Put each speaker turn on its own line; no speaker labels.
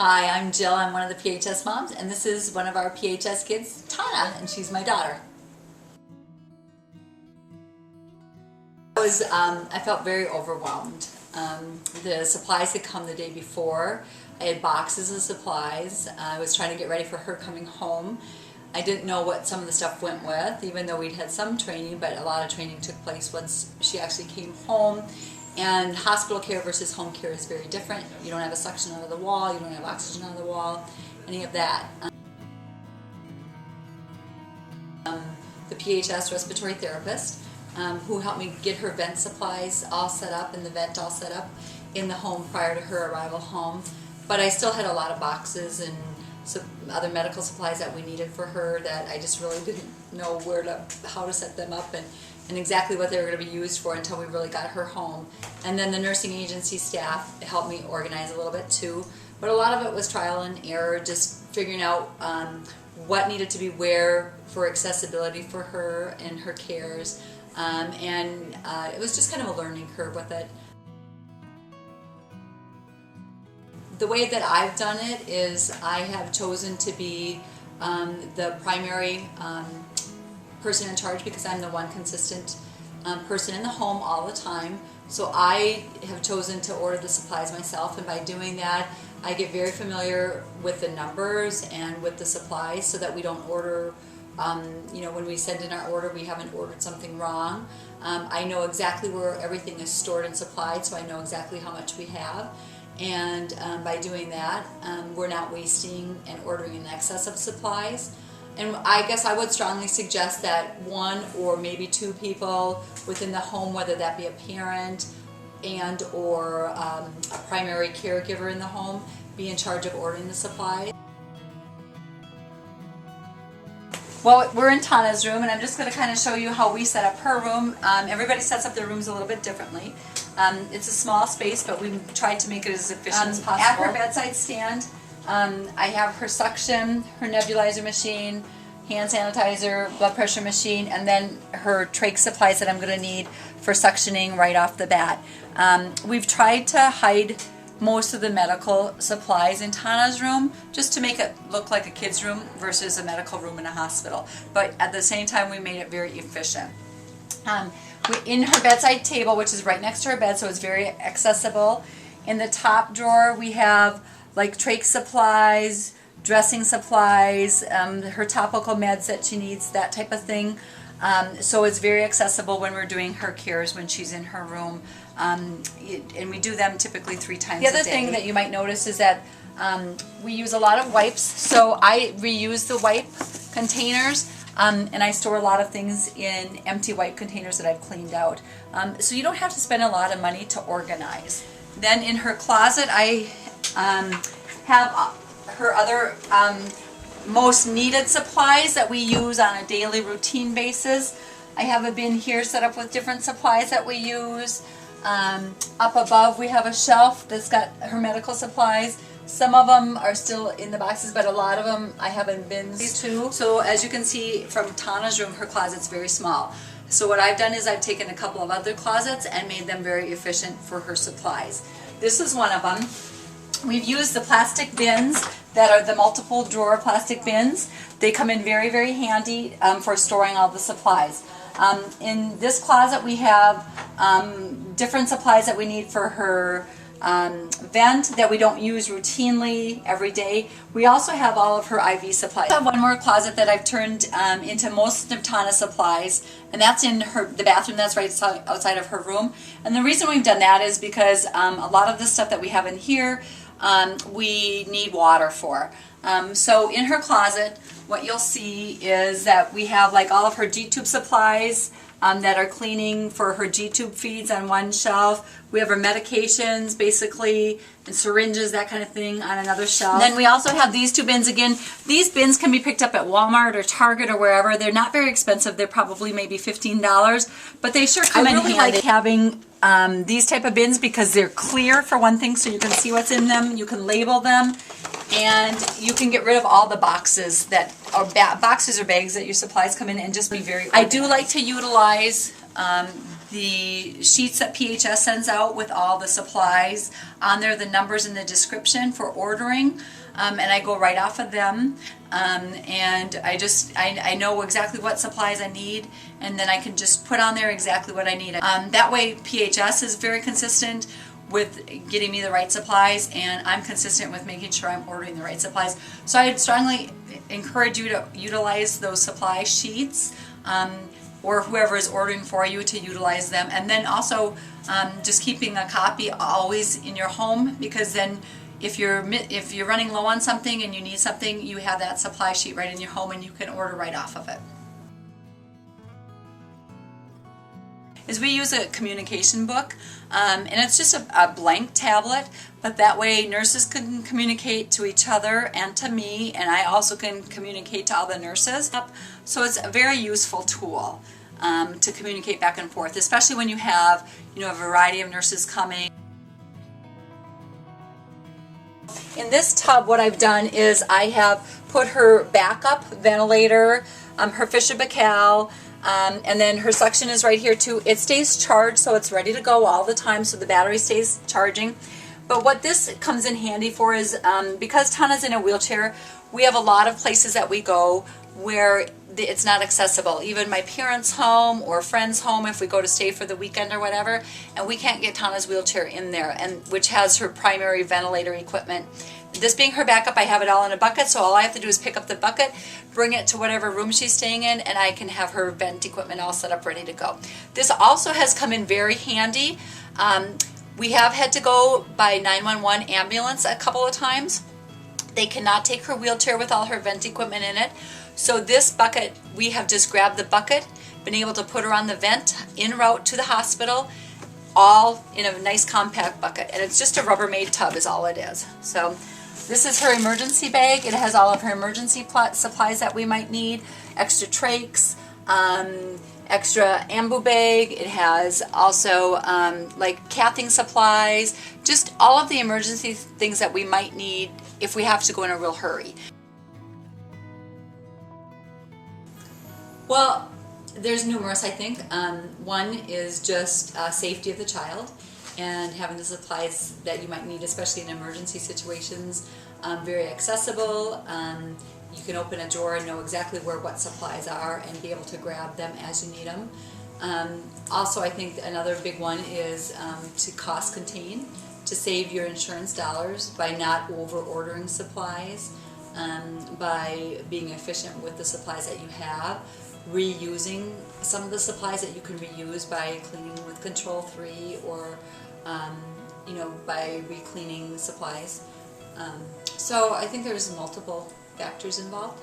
Hi, I'm Jill. I'm one of the PHS moms, and this is one of our PHS kids, Tana, and she's my daughter. I felt very overwhelmed. The supplies had come the day before. I had boxes of supplies. I was trying to get ready for her coming home. I didn't know what some of the stuff went with, even though we'd had some training, but a lot of training took place once she actually came home. And hospital care versus home care is very different. You don't have a suction out of the wall, you don't have oxygen out of the wall, any of that. The PHS respiratory therapist who helped me get her vent supplies all set up and the vent all set up in the home prior to her arrival home. But I still had a lot of boxes and some other medical supplies that we needed for her that I just really didn't know how to set them up and exactly what they were going to be used for until we really got her home. And then the nursing agency staff helped me organize a little bit too. But a lot of it was trial and error, just figuring out what needed to be where for accessibility for her and her cares. It was just kind of a learning curve with it. The way that I've done it is I have chosen to be the primary person in charge because I'm the one consistent person in the home all the time. So I have chosen to order the supplies myself, and by doing that I get very familiar with the numbers and with the supplies so that we don't order, when we send in our order we haven't ordered something wrong. I know exactly where everything is stored and supplied, so I know exactly how much we have. And by doing that, we're not wasting and ordering in excess of supplies. And I guess I would strongly suggest that one or maybe two people within the home, whether that be a parent and or a primary caregiver in the home, be in charge of ordering the supplies. Well, we're in Tana's room, and I'm just going to kind of show you how we set up her room. Everybody sets up their rooms a little bit differently. It's a small space, but we tried to make it as efficient as possible. At her bedside stand, I have her suction, her nebulizer machine, hand sanitizer, blood pressure machine, and then her trach supplies that I'm going to need for suctioning right off the bat. We've tried to hide most of the medical supplies in Tana's room just to make it look like a kid's room versus a medical room in a hospital. But at the same time, we made it very efficient. In her bedside table, which is right next to her bed, so it's very accessible. In the top drawer, we have like trach supplies, dressing supplies, her topical meds that she needs, that type of thing. So it's very accessible when we're doing her cares when she's in her room. And we do them typically 3 times a day. The other thing that you might notice is that we use a lot of wipes. So I reuse the wipe containers. And I store a lot of things in empty wipe containers that I've cleaned out. So you don't have to spend a lot of money to organize. Then in her closet, I have her other most needed supplies that we use on a daily routine basis. I have a bin here set up with different supplies that we use. Up above we have a shelf that's got her medical supplies. Some of them are still in the boxes, but a lot of them I have in bins too. So as you can see from Tana's room, her closet's very small. So what I've done is I've taken a couple of other closets and made them very efficient for her supplies. This is one of them. We've used the plastic bins that are the multiple drawer plastic bins. They come in very, very handy for storing all the supplies. In this closet we have different supplies that we need for her vent that we don't use routinely every day. We also have all of her IV supplies. I have one more closet that I've turned into most of Tana's supplies, and that's in the bathroom that's right outside of her room. And the reason we've done that is because a lot of the stuff that we have in here we need water for. So in her closet, what you'll see is that we have like all of her G-tube supplies that are cleaning for her G-tube feeds on one shelf. We have her medications, basically, and syringes, that kind of thing, on another shelf. Then we also have these 2 bins again. These bins can be picked up at Walmart or Target or wherever. They're not very expensive. They're probably maybe $15, but they sure come in handy. I really like having these type of bins because they're clear for one thing, so you can see what's in them. You can label them, and you can get rid of all the boxes that boxes or bags that your supplies come in and just be very organized. I do like to utilize the sheets that PHS sends out with all the supplies on there, the numbers in the description for ordering, and I go right off of them, and I know exactly what supplies I need, and then I can just put on there exactly what I need. That way PHS is very consistent with getting me the right supplies, and I'm consistent with making sure I'm ordering the right supplies. So I'd strongly encourage you to utilize those supply sheets, or whoever is ordering for you to utilize them. And then also just keeping a copy always in your home, because then if you're running low on something and you need something, you have that supply sheet right in your home and you can order right off of it. Is we use a communication book, and it's just a blank tablet, but that way nurses can communicate to each other and to me, and I also can communicate to all the nurses. So it's a very useful tool to communicate back and forth, especially when you have a variety of nurses coming. In this tub, what I've done is I have put her backup ventilator, her Fisher Bacal, and then her suction is right here too. It stays charged, so it's ready to go all the time, so the battery stays charging. But what this comes in handy for is, because Tana's in a wheelchair, we have a lot of places that we go where it's not accessible. Even my parents' home or friend's home, if we go to stay for the weekend or whatever, and we can't get Tana's wheelchair in there, and which has her primary ventilator equipment. This being her backup, I have it all in a bucket, so all I have to do is pick up the bucket, bring it to whatever room she's staying in, and I can have her vent equipment all set up ready to go. This also has come in very handy. We have had to go by 911 ambulance a couple of times. They cannot take her wheelchair with all her vent equipment in it. So this bucket, we have just grabbed the bucket, been able to put her on the vent en route to the hospital, all in a nice compact bucket. And it's just a Rubbermaid tub is all it is. So this is her emergency bag. It has all of her emergency supplies that we might need, extra trachs, extra ambu bag. It has also like cathing supplies, just all of the emergency things that we might need if we have to go in a real hurry. Well, there's numerous, I think. One is just safety of the child and having the supplies that you might need, especially in emergency situations, very accessible. You can open a drawer and know exactly where what supplies are and be able to grab them as you need them. Also, I think another big one is to cost contain, to save your insurance dollars by not over ordering supplies, by being efficient with the supplies that you have, reusing some of the supplies that you can reuse by cleaning with Control 3 or by re-cleaning supplies. So I think there's multiple factors involved.